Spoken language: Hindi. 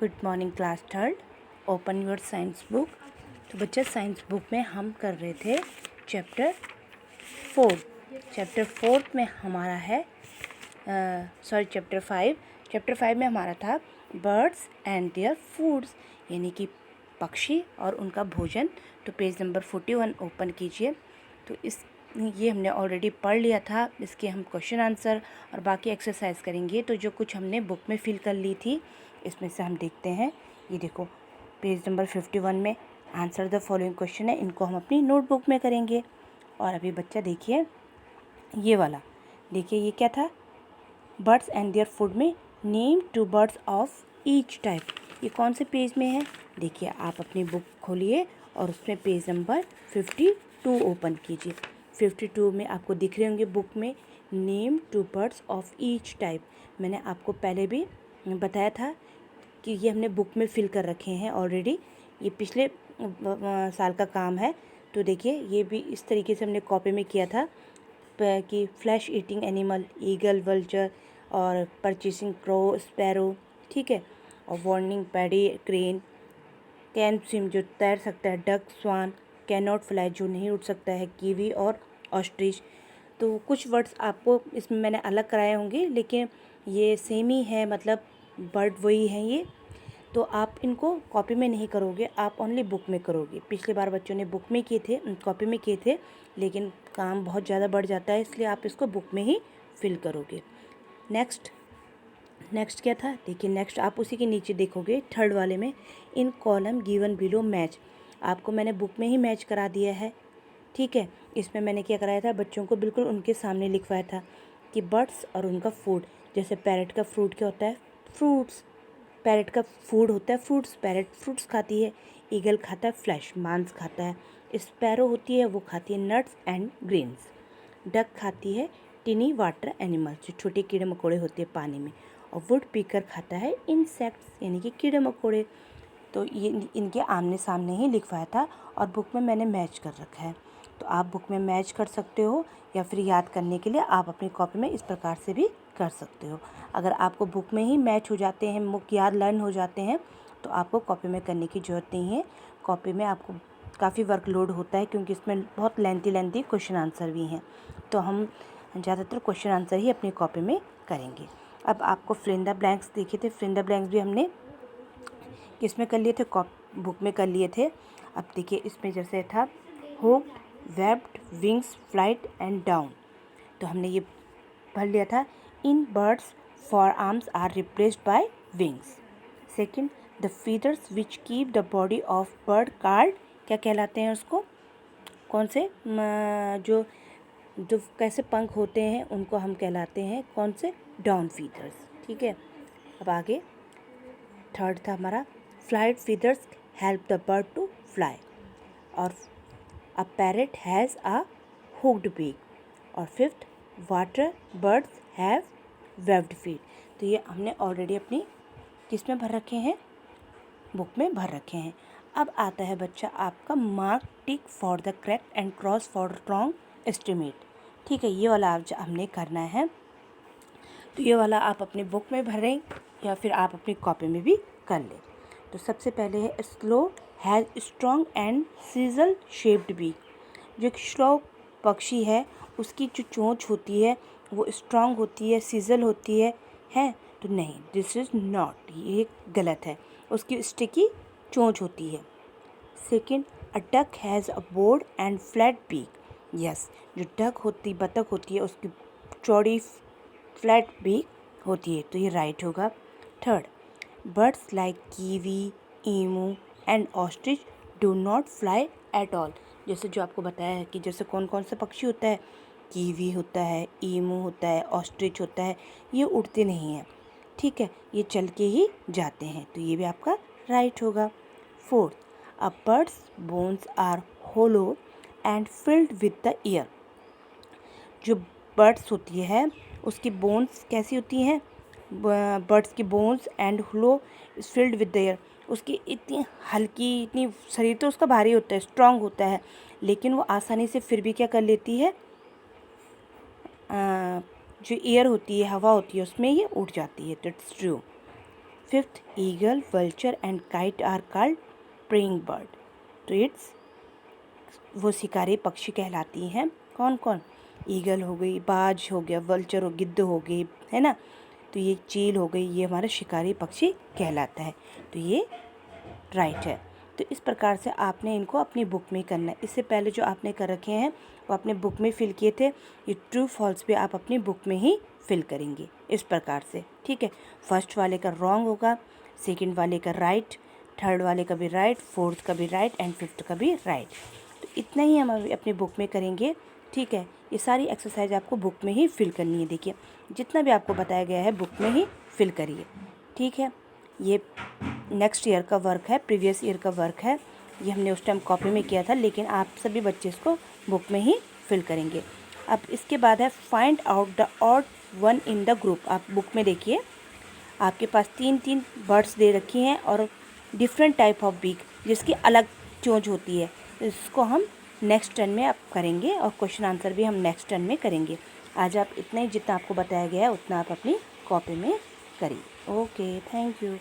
Good morning class third. Open your science book. तो बच्चा साइंस बुक में हम कर रहे थे चैप्टर 4। चैप्टर 4 में हमारा है चैप्टर 5। चैप्टर 5 में हमारा था बर्ड्स एंड देयर फूड्स, यानी कि पक्षी और उनका भोजन। तो पेज नंबर 41 ओपन कीजिए। तो ये हमने ऑलरेडी पढ़ लिया था। इसके हम क्वेश्चन आंसर और बाकी एक्सरसाइज करेंगे। तो जो कुछ हमने बुक में फिल कर ली थी इसमें से हम देखते हैं। ये देखो पेज नंबर 51 में आंसर द फॉलोइंग क्वेश्चन है। इनको हम अपनी नोटबुक में करेंगे। और अभी बच्चा देखिए ये वाला, देखिए ये क्या था, बर्ड्स एंड देयर फूड में name to birds of each type. ये कौन से पेज में है? देखिए आप अपनी बुक खोलिए और उसमें पेज नंबर 52 ओपन कीजिए। 52 में आपको दिख रहे होंगे बुक में name to birds of each type. मैंने आपको पहले भी बताया था कि ये हमने बुक में फिल कर रखे हैं ऑलरेडी। ये पिछले साल का काम है। तो देखिए ये भी इस तरीके से हमने कॉपी में किया था कि flesh eating animal, eagle, vulture और परचेसिंग क्रो, स्पैरो, ठीक है, और warning paddy, crane, can swim जो तैर सकता है, duck, swan, can not fly जो नहीं उड़ सकता है, कीवी और ऑस्ट्रिच। तो कुछ वर्ड्स आपको इसमें मैंने अलग कराए होंगे, लेकिन ये सेम ही है, मतलब वर्ड वही हैं ये। तो आप इनको कॉपी में नहीं करोगे, आप ओनली बुक में करोगे। पिछले बार बच्चों ने बुक में किए थे, कॉपी में किए थे, लेकिन काम बहुत ज़्यादा बढ़ जाता है, इसलिए आप इसको बुक में ही फिल करोगे। नेक्स्ट क्या था? देखिए नेक्स्ट आप उसी के नीचे देखोगे थर्ड वाले में इन कॉलम गिवन बिलो मैच। आपको मैंने बुक में ही मैच करा दिया है, ठीक है। इसमें मैंने क्या कराया था, बच्चों को बिल्कुल उनके सामने लिखवाया था कि बर्ड्स और उनका फूड। जैसे पैरट का फ्रूट क्या होता है? फ्रूट्स। पैरट का फूड होता है फ्रूट्स, पैरट फ्रूट्स खाती है। ईगल खाता है फ्लैश, मांस खाता है। स्पैरो होती है वो खाती है नट्स एंड ग्रेन्स। डक खाती है टिनी वाटर एनिमल्स, जो छोटे कीड़े मकोड़े होते हैं पानी में। और वुड पीकर खाता है इंसेक्ट्स, यानी कि कीड़े मकोड़े। तो ये इनके आमने सामने ही लिखवाया था और बुक में मैंने मैच कर रखा है। तो आप बुक में मैच कर सकते हो या फिर याद करने के लिए आप अपनी कॉपी में इस प्रकार से भी कर सकते हो। अगर आपको बुक में ही मैच हो जाते हैं, बुक याद लर्न हो जाते हैं, तो आपको कॉपी में करने की ज़रूरत नहीं है। कॉपी में आपको काफ़ी वर्कलोड होता है क्योंकि इसमें बहुत लेंथी क्वेश्चन आंसर भी हैं। तो हम ज़्यादातर क्वेश्चन आंसर ही अपनी कॉपी में करेंगे। अब आपको फिल इन द ब्लैंक्स देखे थे, फिल इन द ब्लैंक्स भी हमने किस में कर लिए थे? बुक में कर लिए थे। अब देखिए इसमें जैसे था hooked, webbed, wings, flight and down. तो हमने ये पढ़ लिया था in birds forearms are replaced by wings. Second, the feathers which keep the body of bird card क्या कहलाते हैं? उसको कौन से जो जो कैसे पंख होते हैं उनको हम कहलाते हैं कौन से? डाउन फीदर्स, ठीक है। अब आगे थर्ड था हमारा flight feathers help the bird to fly. और a parrot has a hooked beak. और fifth, water birds have webbed feet. तो ये हमने ऑलरेडी अपनी किस में भर रखे हैं? बुक में भर रखे हैं। अब आता है बच्चा आपका mark tick for the correct and cross for wrong estimate, ठीक है। ये वाला आप हमने करना है। तो ये वाला आप अपनी बुक में भरें या फिर आप अपनी कॉपी में भी कर लें। तो सबसे पहले है slow has strong and chisel shaped beak. जो एक स्लो पक्षी है उसकी जो चोंच होती है वो स्ट्रॉन्ग होती है, सीजल होती है? तो नहीं, दिस इज़ नॉट, ये गलत है। उसकी स्टिकी चोंच होती है। Second, a duck has a broad and flat beak. Yes, जो डक होती, बतख होती है, उसकी चौड़ी फ्लैट बीक होती है, तो ये राइट होगा। Third, birds like kiwi, emu and ostrich do not fly at all. जैसे जो आपको बताया है कि जैसे कौन कौन सा पक्षी होता है, कीवी होता है, ईमू होता है, ऑस्ट्रिच होता है, ये उड़ते नहीं हैं, ठीक है, ये चल के ही जाते हैं, तो ये भी आपका राइट होगा। Fourth, a birds bones are hollow and filled with the air. जो बर्ड्स होती है उसकी बोन्स कैसी होती हैं? बर्ड्स की bones and hollow filled with the air. उसकी इतनी हल्की, इतनी, शरीर तो उसका भारी होता है, स्ट्रांग होता है, लेकिन वो आसानी से फिर भी क्या कर लेती है, जो एयर होती है, हवा होती है, उसमें ये उड़ जाती है। That's true. Fifth, eagle, vulture and kite are called praying bird. तो इट्स वो शिकारी पक्षी कहलाती हैं। कौन कौन? ईगल हो गई, बाज हो गया, वल्चर हो, गिद्ध हो गई, है ना। तो ये चील हो गई, ये हमारा शिकारी पक्षी कहलाता है। तो ये राइट है। तो इस प्रकार से आपने इनको अपनी बुक में करना है। इससे पहले जो आपने कर रखे हैं वो अपने बुक में फिल किए थे, ये ट्रू फॉल्स भी आप अपनी बुक में ही फिल करेंगे इस प्रकार से, ठीक है। फर्स्ट वाले का रॉन्ग होगा, सेकंड वाले का राइट, थर्ड वाले का भी राइट, फोर्थ का भी राइट एंड फिफ्थ का भी राइट। तो इतना ही हम अभी अपनी बुक में करेंगे, ठीक है। ये सारी एक्सरसाइज आपको बुक में ही फिल करनी है। देखिए जितना भी आपको बताया गया है बुक में ही फिल करिए, ठीक है। ये नेक्स्ट ईयर का वर्क है, प्रीवियस ईयर का वर्क है। ये हमने उस टाइम कॉपी में किया था, लेकिन आप सभी बच्चे इसको बुक में ही फिल करेंगे। अब इसके बाद है find out the odd one in the group. आप बुक में देखिए, आपके पास 3 बर्ड्स दे रखी हैं और डिफरेंट टाइप ऑफ बीक, जिसकी अलग चोंच होती है। तो इसको हम नेक्स्ट टर्न में आप करेंगे और क्वेश्चन आंसर भी हम नेक्स्ट टर्न में करेंगे। आज आप इतना ही, जितना आपको बताया गया है उतना आप अपनी कॉपी में करिए। Okay, thank you.